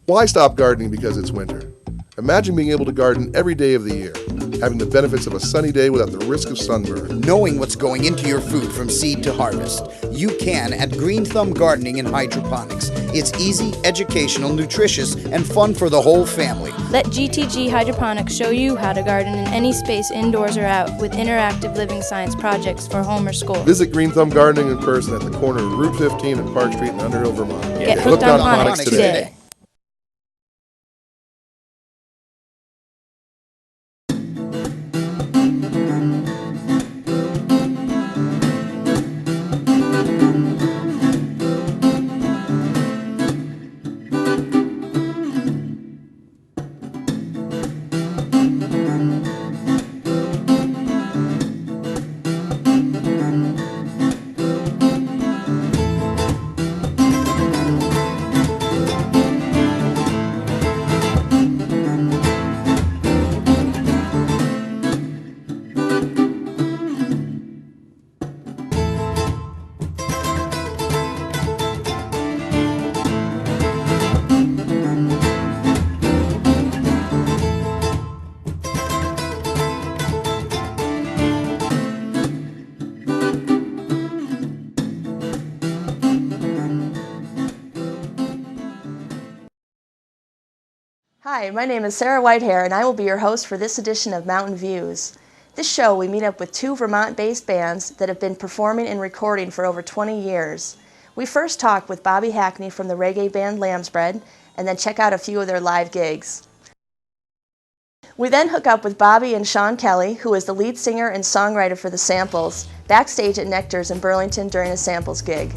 Why stop gardening because it's winter? Imagine being able to garden every day of the year, having the benefits of a sunny day without the risk of sunburn. Knowing what's going into your food from seed to harvest. You can at Green Thumb Gardening and Hydroponics. It's easy, educational, nutritious, and fun for the whole family. Let GTG Hydroponics show you how to garden in any space indoors or out with interactive living science projects for home or school. Visit Green Thumb Gardening in person at the corner of Route 15 and Park Street in Underhill, Vermont. Get hooked on hydroponics today. Hi, my name is Sarah Whitehair, and I will be your host for this edition of Mountain Views. This show, we meet up with two Vermont-based bands that have been performing and recording for over 20 years. We first talk with Bobby Hackney from the reggae band Lambsbread, and then check out a few of their live gigs. We then hook up with Bobby and Sean Kelly, who is the lead singer and songwriter for the Samples, backstage at Nectar's in Burlington during a Samples gig.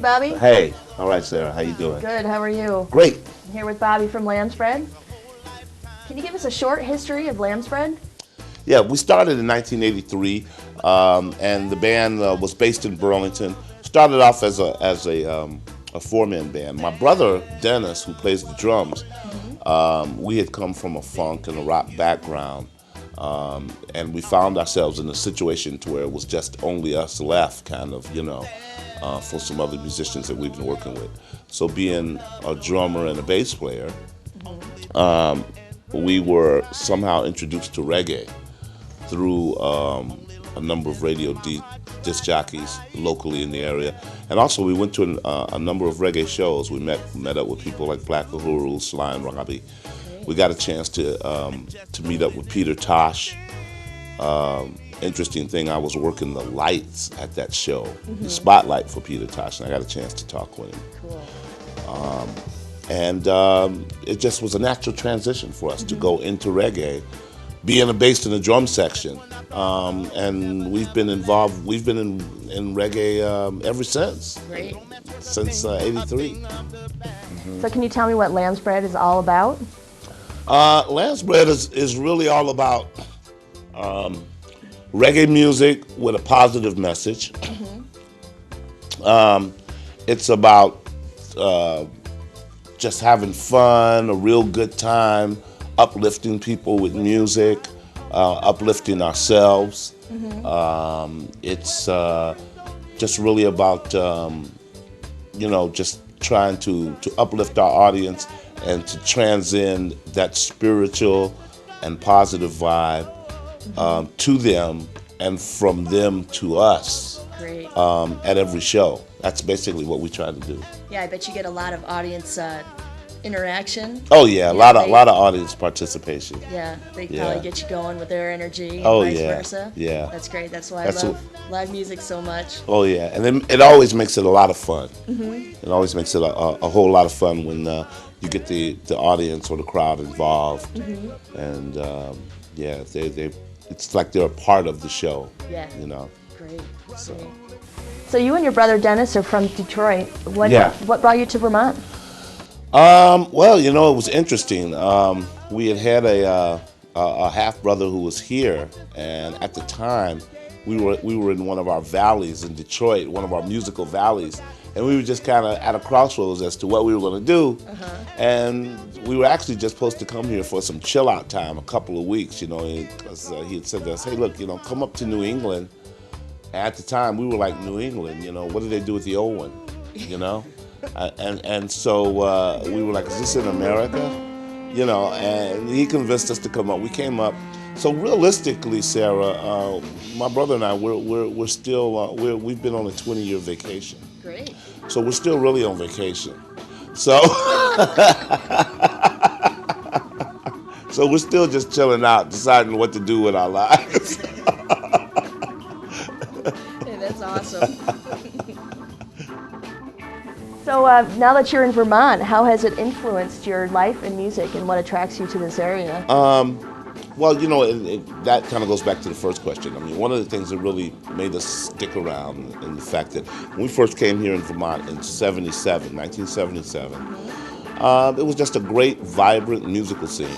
Bobby? Hey, all right, Sarah, how you doing? Good, how are you? Great. I'm here with Bobby from Lambsbread. Can you give us a short history of Lambsbread? Yeah, we started in 1983, and the band was based in Burlington. Started off as a four-man band. My brother, Dennis, who plays the drums, we had come from a funk and a rock background, and we found ourselves in a situation to where it was just only us left, kind of, you know, for some other musicians that we've been working with. So being a drummer and a bass player, we were somehow introduced to reggae through a number of radio disc jockeys locally in the area. And also we went to a number of reggae shows. We met up with people like Black Uhuru, Sly and Robbie. We got a chance to meet up with Peter Tosh. Interesting thing, I was working the lights at that show, the spotlight for Peter Tosh, and I got a chance to talk with him. Cool. It just was a natural transition for us to go into reggae, being a bass in the drum section, and we've been involved. We've been in reggae ever since. Great. Since '83. So can you tell me what Lambsbread is all about? Lambsbread is really all about reggae music with a positive message, It's about just having fun, a real good time, uplifting people with music, uplifting ourselves. It's just really about just trying to uplift our audience and to transcend that spiritual and positive vibe to them and from them to us. Great. At every show. That's basically what we try to do. Yeah, I bet you get a lot of audience interaction. Oh yeah, a lot of audience participation. Yeah, they Yeah. probably get you going with their energy and Oh, vice yeah. versa. Yeah. That's great. That's why That's I love live music so much. Oh yeah, and then it always makes it a lot of fun. It always makes it a whole lot of fun when you get the audience or the crowd involved, and yeah, they it's like they're a part of the show. Yeah. You know. Great. So. Great. So you and your brother Dennis are from Detroit. What brought you to Vermont? Well, it was interesting. We had a half brother who was here, and at the time, we were in one of our valleys in Detroit, one of our musical valleys, and we were just kind of at a crossroads as to what we were going to do. And we were actually just supposed to come here for some chill out time, a couple of weeks, because he had said to us, "Hey, look, come up to New England." At the time, we were like, New England, what do they do with the old one, and so we were like, is this in America? And he convinced us to come up. We came up. So realistically, Sarah, my brother and I, we're still we've been on a 20-year vacation. Great. So we're still really on vacation. So so we're still just chilling out, deciding what to do with our lives. Hey, that's awesome. So now that you're in Vermont, how has it influenced your life and music, and what attracts you to this area? Well, that kind of goes back to the first question. I mean, one of the things that really made us stick around in the fact that when we first came here in Vermont in 1977, it was just a great, vibrant musical scene.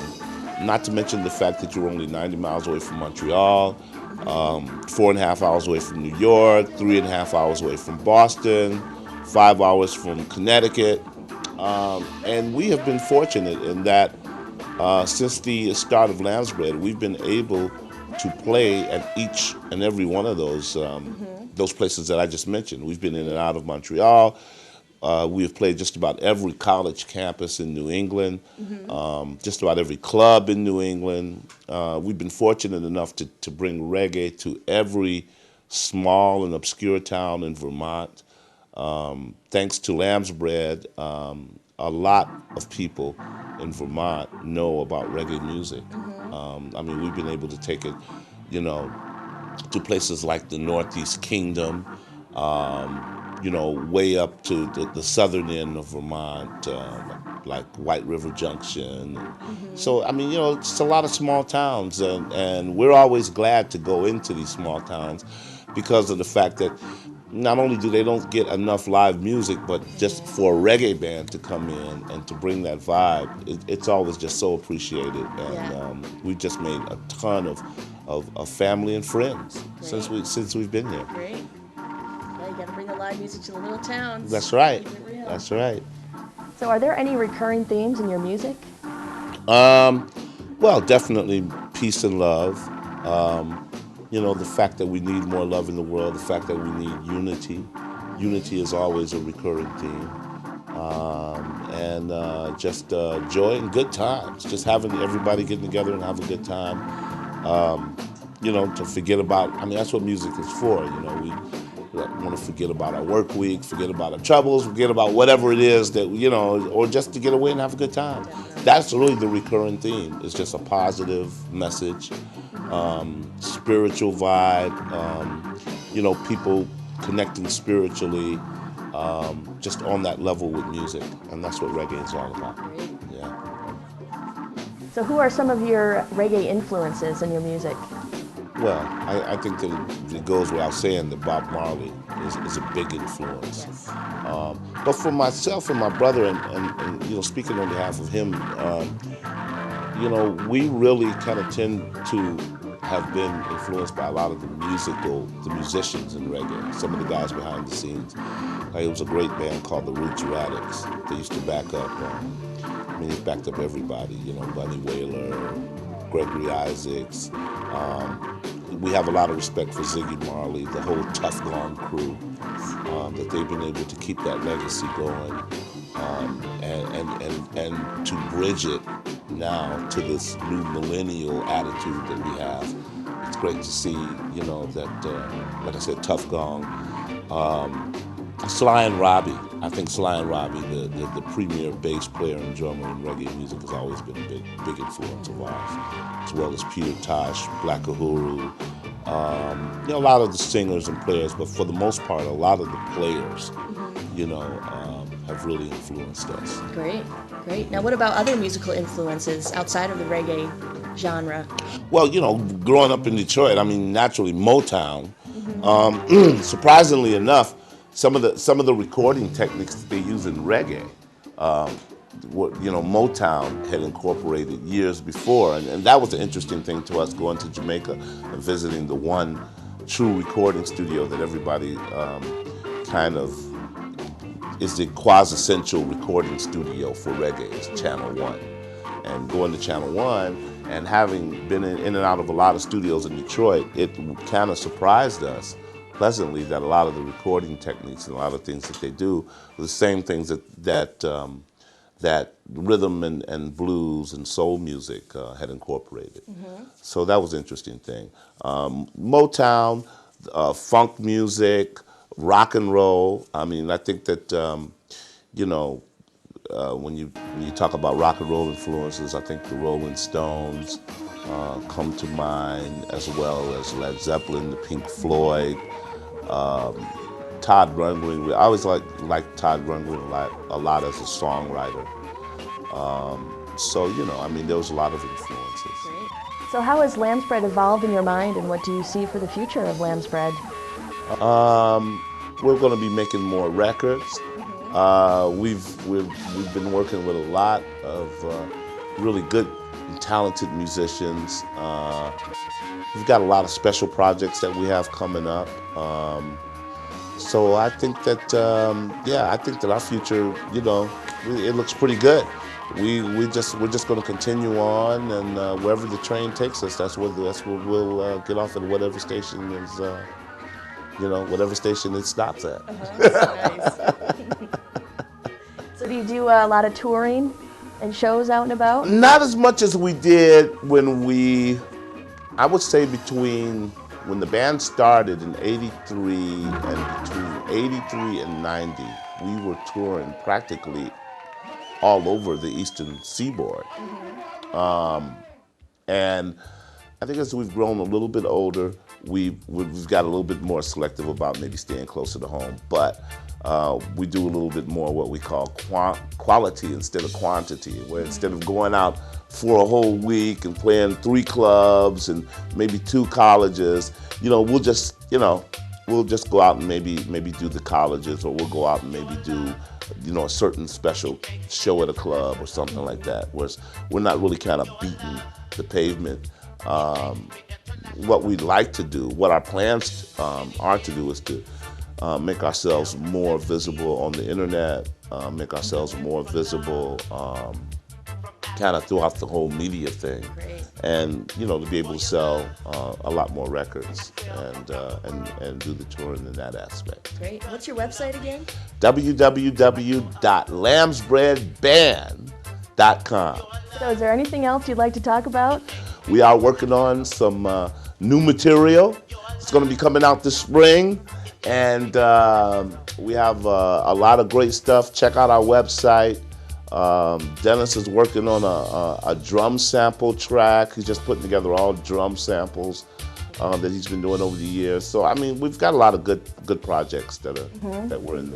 Not to mention the fact that you were only 90 miles away from Montreal, 4.5 hours away from New York, 3.5 hours away from Boston, 5 hours from Connecticut. And we have been fortunate in that since the start of Lambsbread, we've been able to play at each and every one of those places that I just mentioned. We've been in and out of Montreal. We have played just about every college campus in New England, just about every club in New England. We've been fortunate enough to bring reggae to every small and obscure town in Vermont. Thanks to Lambsbread, a lot of people in Vermont know about reggae music. I mean, we've been able to take it, to places like the Northeast Kingdom, way up to the southern end of Vermont, like White River Junction. So, I mean, it's a lot of small towns, and we're always glad to go into these small towns because of the fact that not only do they don't get enough live music, but just for a reggae band to come in and to bring that vibe, it's always just so appreciated. And we've just made a ton of family and friends since we've been here. Great. Yeah, you got to bring the live music to the little towns. That's right. Keep it real. That's right. So are there any recurring themes in your music? Well, definitely peace and love. The fact that we need more love in the world, the fact that we need unity. Unity is always a recurring theme. And just joy and good times. Just having everybody getting together and have a good time. To forget about, that's what music is for. We want to forget about our work week, forget about our troubles, forget about whatever it is that, or just to get away and have a good time. That's really the recurring theme. It's just a positive message. Spiritual vibe, people connecting spiritually, just on that level with music, and that's what reggae is all about. Great. Yeah. So who are some of your reggae influences in your music? Well, I think that it goes without saying that Bob Marley is a big influence. Yes. But for myself and my brother, and speaking on behalf of him, we really kind of tend to have been influenced by a lot of the musicians in reggae. Some of the guys behind the scenes. Like, it was a great band called the Roots Radics. They used to back up. They backed up everybody. You know, Bunny Wailer, Gregory Isaacs. We have a lot of respect for Ziggy Marley, the whole Tough Gong crew, that they've been able to keep that legacy going, and to bridge it now to this new millennial attitude that we have. It's great to see, you know, that, like I said, Tough Gong. Sly and Robbie. I think Sly and Robbie, the premier bass player and drummer in reggae music, has always been a big influence of ours, as well as Peter Tosh, Black Uhuru. You know, a lot of the singers and players, but for the most part, a lot of the players, you know, have really influenced us. Great, great. Now, what about other musical influences outside of the reggae genre? Well, you know, growing up in Detroit, I mean, naturally Motown. Surprisingly enough, some of the recording techniques that they use in reggae, you know, Motown had incorporated years before, and that was an interesting thing to us, going to Jamaica and visiting the one true recording studio that everybody kind of is the quasi-essential recording studio for reggae. It's Channel One, and going to Channel One and having been in and out of a lot of studios in Detroit, it kind of surprised us pleasantly that a lot of the recording techniques and a lot of things that they do are the same things that rhythm and blues and soul music had incorporated. So that was an interesting thing. Motown, funk music, rock and roll. I mean, I think that, you know, when you talk about rock and roll influences, I think the Rolling Stones come to mind, as well as Led Zeppelin, the Pink Floyd, Todd Rundgren. I always liked Todd Rundgren a lot as a songwriter. So, you know, I mean, there was a lot of influences. Great. So how has Lambsbread evolved in your mind, and what do you see for the future of Lambsbread? We're going to be making more records. We've been working with a lot of really good and talented musicians. We've got a lot of special projects that we have coming up. So I think that, yeah, I think that our future, you know, it looks pretty good. We're just going to continue on, and wherever the train takes us, that's where we'll get off at whatever station is, you know, whatever station it stops at. Nice. So do you do a lot of touring and shows out and about? Not as much as we did when I would say between when the band started in '83 and between '83 and '90, we were touring practically all over the Eastern Seaboard. And I think as we've grown a little bit older, we've got a little bit more selective about maybe staying closer to home. But we do a little bit more what we call quality instead of quantity, where instead of going out for a whole week and playing 3 clubs and maybe 2 colleges, you know, we'll just go out and maybe do the colleges, or we'll go out and maybe do, you know, a certain special show at a club or something like that, where we're not really kind of beating the pavement. What we'd like to do, what our plans are to do, is to make ourselves more visible on the internet, make ourselves more visible kind of throughout the whole media thing. Great. And, you know, to be able to sell a lot more records and do the touring in that aspect. Great. What's your website again? www.lambsbreadband.com. So is there anything else you'd like to talk about? We are working on some new material. It's going to be coming out this spring, and we have a lot of great stuff. Check out our website. Dennis is working on a drum sample track. He's just putting together all drum samples that he's been doing over the years. So I mean, we've got a lot of good projects that we're in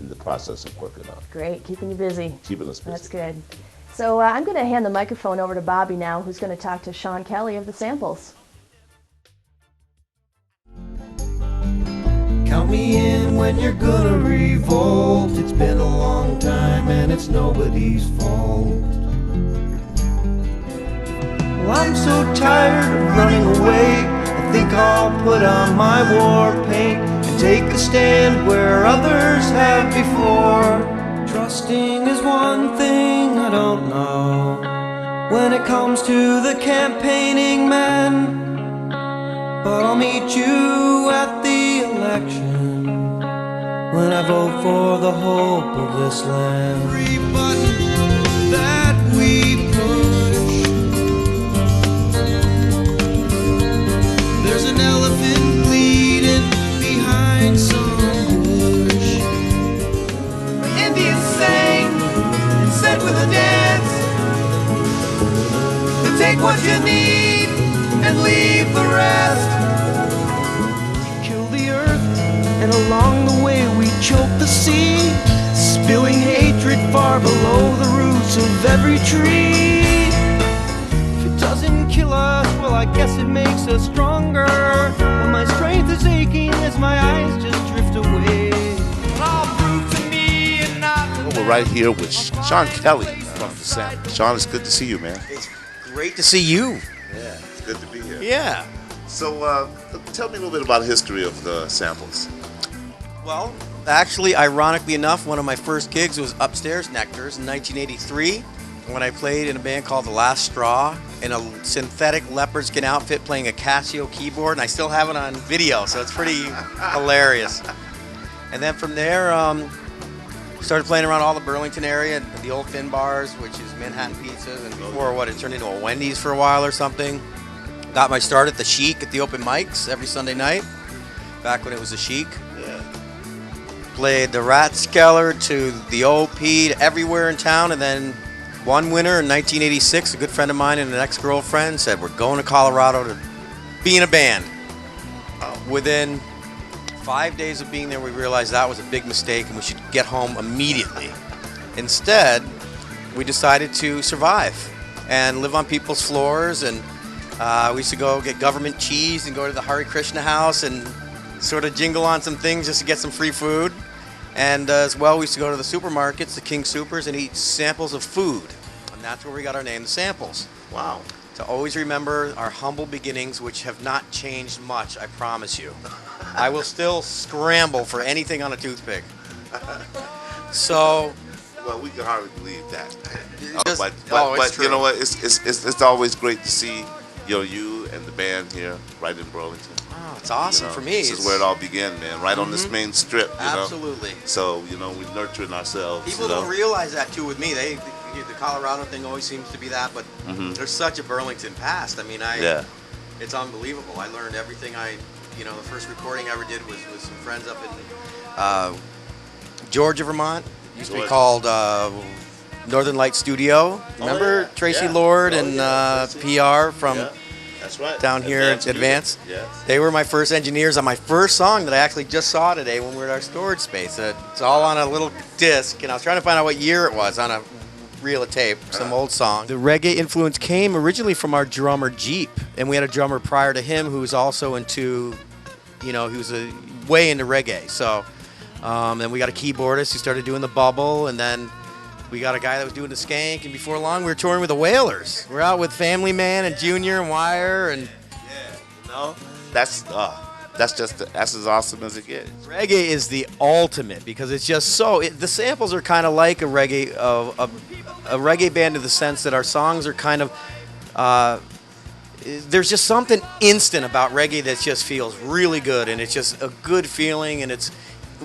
the process of working on. Great, keeping you busy. Keeping us busy. That's good. So I'm going to hand the microphone over to Bobby now, who's going to talk to Sean Kelly of the Samples. Count me in when you're gonna revolt. It's been a long time and it's nobody's fault. Well, I'm so tired of running away. I think I'll put on my war paint and take a stand where others have before. Trusting is one thing I don't know when it comes to the campaigning man. But I'll meet you at the election when I vote for the hope of this land. Every button that we push, there's an elephant bleeding behind some bush. The Indians sang and said with a dance to take what you need and leave the rest. We kill the earth, and along the way we choke the sea, spilling hatred far below the roots of every tree. If it doesn't kill us, well, I guess it makes us stronger. When my strength is aching as my eyes just drift away. I'll prove to me and not to Well, we're right here with Sean Kelly from the Sample. Sean, it's good to see you, man. It's great to see you. Yeah, it's good to be here. Yeah. So, tell me a little bit about the history of the Samples. Well, actually, ironically enough, one of my first gigs was upstairs Nectar's in 1983 when I played in a band called The Last Straw in a synthetic leopard skin outfit playing a Casio keyboard, and I still have it on video, so it's pretty hilarious. And then from there, started playing around all the Burlington area, the old Finn bars, which is Manhattan Pizzas, and before it turned into a Wendy's for a while or something. Got my start at the Chic at the open mics every Sunday night, back when it was the Chic. Yeah. Played the Rathskeller to the OP to everywhere in town, and then one winter in 1986, a good friend of mine and an ex-girlfriend said, we're going to Colorado to be in a band. Within 5 days of being there, we realized that was a big mistake and we should get home immediately. Instead, we decided to survive and live on people's floors, and we used to go get government cheese and go to the Hare Krishna house and sort of jingle on some things just to get some free food. And as well, we used to go to the supermarkets, the King Supers, and eat samples of food. And that's where we got our name, the Samples. Wow. To always remember our humble beginnings, which have not changed much, I promise you. I will still scramble for anything on a toothpick. So... Well, we can hardly believe that. Just- But it's true. you know what? It's always great to see you and the band here right in Burlington. Oh, it's awesome You know, for me. This is where it all began, man. Right on this main strip. You know? Absolutely. So we're nurturing ourselves. People you know? don't realize that too with me. The Colorado thing always seems to be that, but there's such a Burlington past. I mean, Yeah. it's unbelievable. I learned everything the first recording I ever did was with some friends up in Georgia, Vermont. It used to be called Northern Light Studio. Remember Tracy Lord and PR from That's right. down here at Advance? Yes. They were my first engineers on my first song that I actually just saw today when we were at our storage space. It's all on a little disc, and I was trying to find out what year it was on a reel of tape, some old song. The reggae influence came originally from our drummer Jeep, and we had a drummer prior to him who was also into, he was way into reggae. So then we got a keyboardist who started doing the bubble, and then we got a guy that was doing the skank, and before long we were touring with the Wailers. We're out with Family Man and Junior and Wire, and that's as awesome as it gets. reggae is the ultimate because it's just the samples are kind of like a reggae band in the sense that our songs are kind of there's just something instant about reggae that just feels really good, and it's just a good feeling, and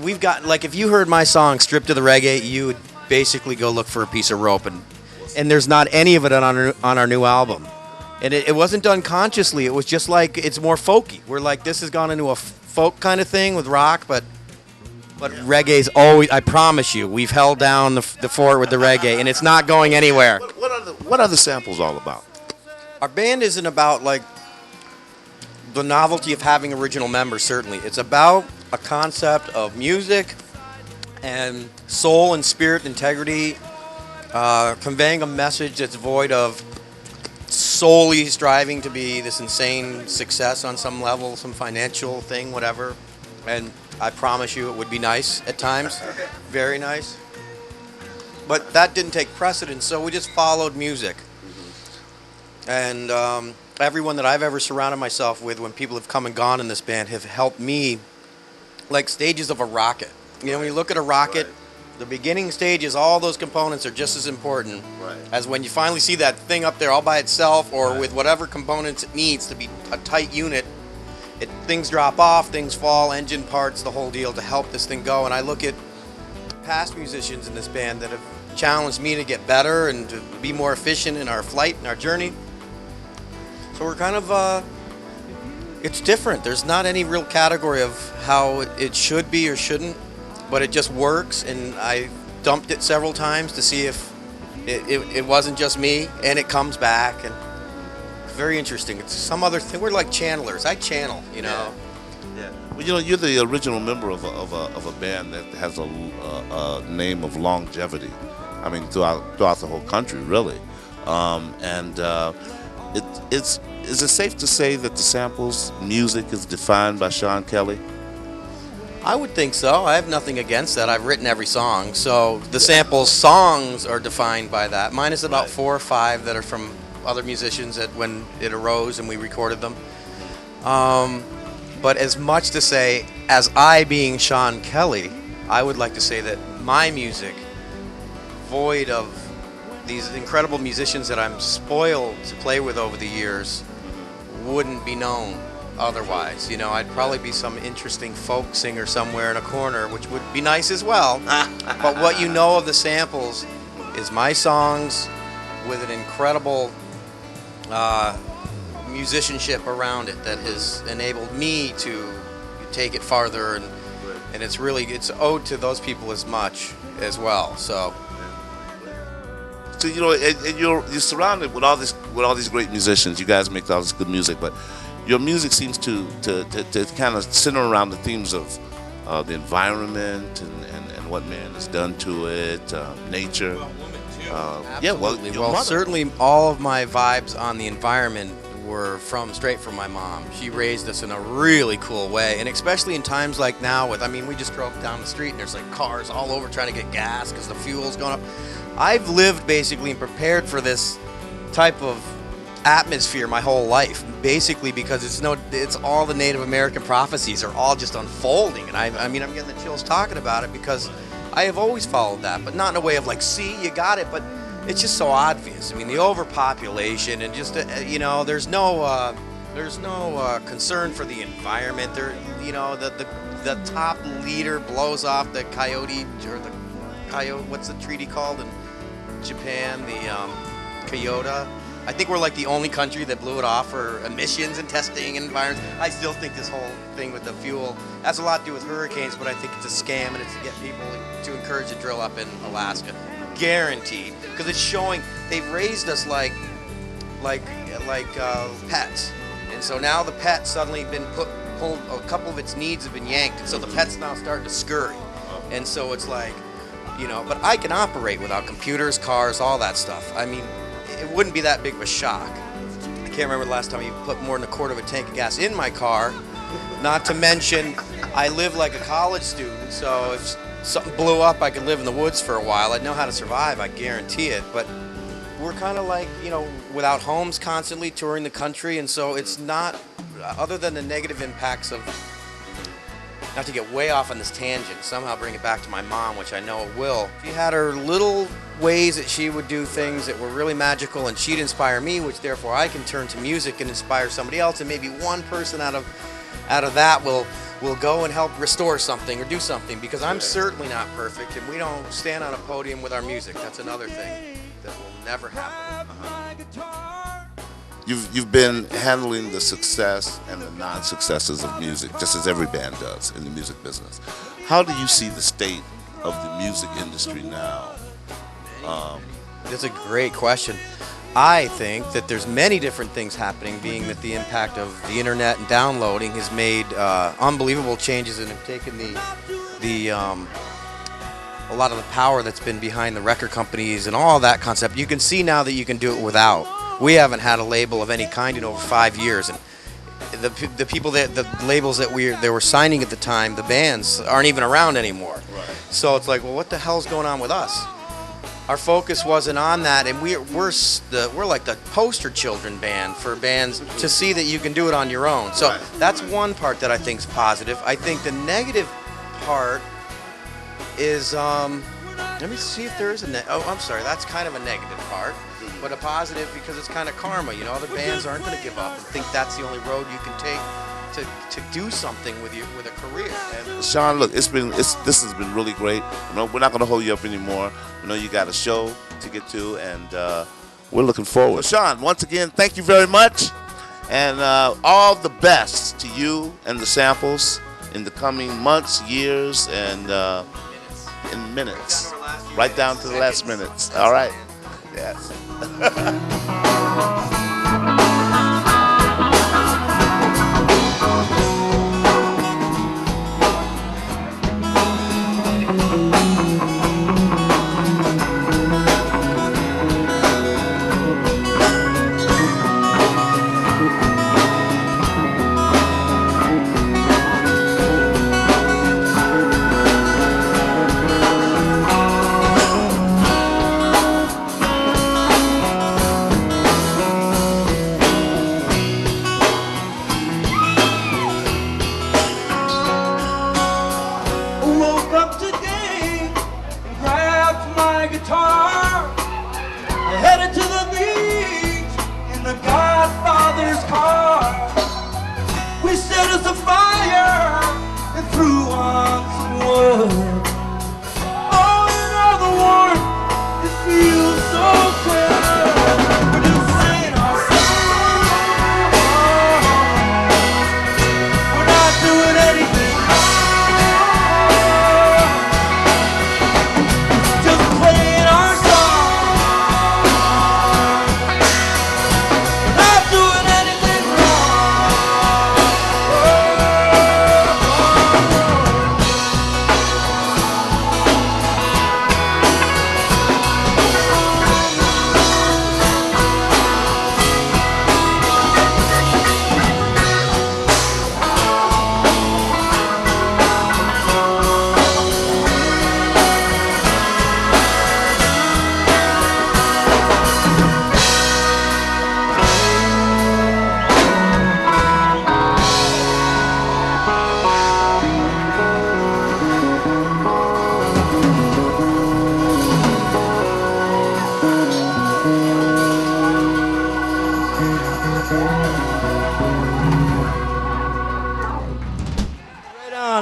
we've got, like, if you heard my song Stripped to the Reggae, you would basically go look for a piece of rope, and there's not any of it on our new album. And it wasn't done consciously. It was just like, it's more folky. We're like, this has gone into a folk kind of thing with rock, but reggae's always, I promise you, we've held down the fort with the reggae, and it's not going anywhere. What are the samples all about? Our band isn't about, like, the novelty of having original members, certainly. It's about a concept of music and soul and spirit integrity, conveying a message that's void of solely striving to be this insane success on some level, some financial thing, whatever. And I promise you it would be nice at times, very nice. But that didn't take precedence, so we just followed music. And everyone that I've ever surrounded myself with, when people have come and gone in this band, have helped me like stages of a rocket. You know, when you look at a rocket, the beginning stages, all those components are just as important as when you finally see that thing up there all by itself, or with whatever components it needs to be a tight unit. Things drop off, things fall, engine parts, the whole deal to help this thing go. And I look at past musicians in this band that have challenged me to get better and to be more efficient in our flight and our journey. So we're kind of, it's different. There's not any real category of how it should be or shouldn't, but it just works. And I dumped it several times to see if it wasn't just me, and it comes back. And it's very interesting. It's some other thing. We're like channelers. I channel, you know. Yeah. Well, you know, you're the original member of a band that has a name of longevity. I mean, throughout the whole country, really. Is it safe to say that the samples music is defined by Sean Kelly? I would think so. I have nothing against that. I've written every song, so the samples songs are defined by that. Minus about 4 or 5 that are from other musicians that when it arose and we recorded them. But as much to say, as I being Sean Kelly, I would like to say that my music, void of these incredible musicians that I'm spoiled to play with over the years, wouldn't be known otherwise. You know, I'd probably be some interesting folk singer somewhere in a corner, which would be nice as well. But what you know of the samples is my songs with an incredible musicianship around it that has enabled me to take it farther, and it's owed to those people as much as well. So you know, and you're surrounded with all these great musicians. You guys make all this good music, but your music seems to kind of center around the themes of the environment and what man has done to it, nature. Absolutely. Well, certainly all of my vibes on the environment were straight from my mom. She raised us in a really cool way, and especially in times like now we just drove down the street and there's like cars all over trying to get gas because the fuel's going up. I've lived basically and prepared for this type of atmosphere my whole life, basically because it's all the Native American prophecies are all just unfolding, and I'm getting the chills talking about it because I have always followed that, but not in a way of like, see, you got it, but it's just so obvious. I mean, the overpopulation and just there's no concern for the environment. The top leader blows off the coyote, what's the treaty called in Japan, the Kyoto. I think we're like the only country that blew it off for emissions and testing and environments. I still think this whole thing with the fuel has a lot to do with hurricanes, but I think it's a scam, and it's to get people to encourage a drill up in Alaska. Guaranteed, because it's showing they've raised us like pets, and so now the pet's suddenly been pulled. A couple of its needs have been yanked, and so the pet's now starting to scurry, and so it's like, but I can operate without computers, cars, all that stuff. I mean, it wouldn't be that big of a shock. I can't remember the last time you put more than a quarter of a tank of gas in my car. Not to mention, I live like a college student, so if something blew up, I could live in the woods for a while. I'd know how to survive, I guarantee it. But we're kind of like, without homes, constantly touring the country, and so it's not, other than the negative impacts of, not to get way off on this tangent, somehow bring it back to my mom, which I know it will. She had her little ways that she would do things that were really magical, and she'd inspire me, which therefore I can turn to music and inspire somebody else, and maybe one person out of that will go and help restore something or do something, because I'm certainly not perfect, and we don't stand on a podium with our music. That's another thing that will never happen. You've been handling the success and the non-successes of music, just as every band does in the music business. How do you see the state of the music industry now? That's a great question. I think that there's many different things happening, being that the impact of the internet and downloading has made unbelievable changes and have taken a lot of the power that's been behind the record companies and all that concept. You can see now that you can do it without. We haven't had a label of any kind in over 5 years, and the people the labels that they were signing at the time, the bands aren't even around anymore. Right. So it's like, well, what the hell's going on with us? our focus wasn't on that, and we're like the poster children band for bands to see that you can do it on your own. So that's one part that I think is positive. I think the negative part is let me see if there is a I'm sorry, that's kind of a negative part, but a positive because it's kind of karma. You know, other bands aren't going to give up and think that's the only road you can take to do something with a career. And Sean, look, this has been really great. You know, we're not going to hold you up anymore. We know you got a show to get to, and we're looking forward. So Sean, once again, thank you very much, and all the best to you and the samples in the coming months, years, and in minutes, right down to the last minutes. All right. Yes.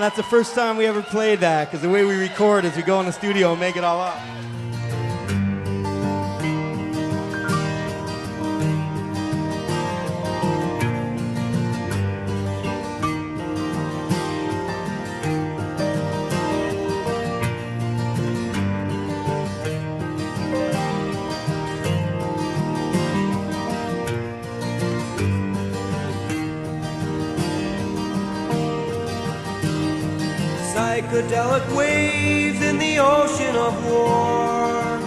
That's the first time we ever played that, because the way we record is we go in the studio and make it all up. Psychedelic waves in the ocean of war.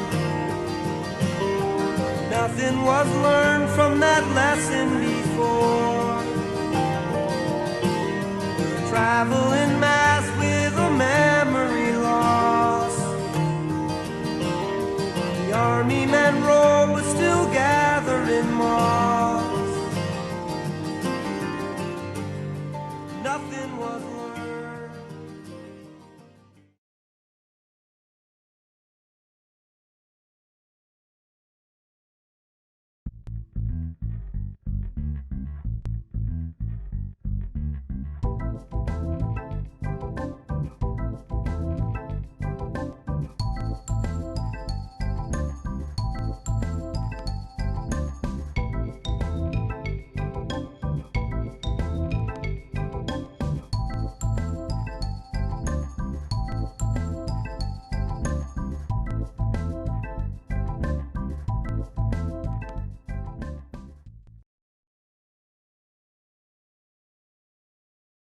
Nothing was learned from that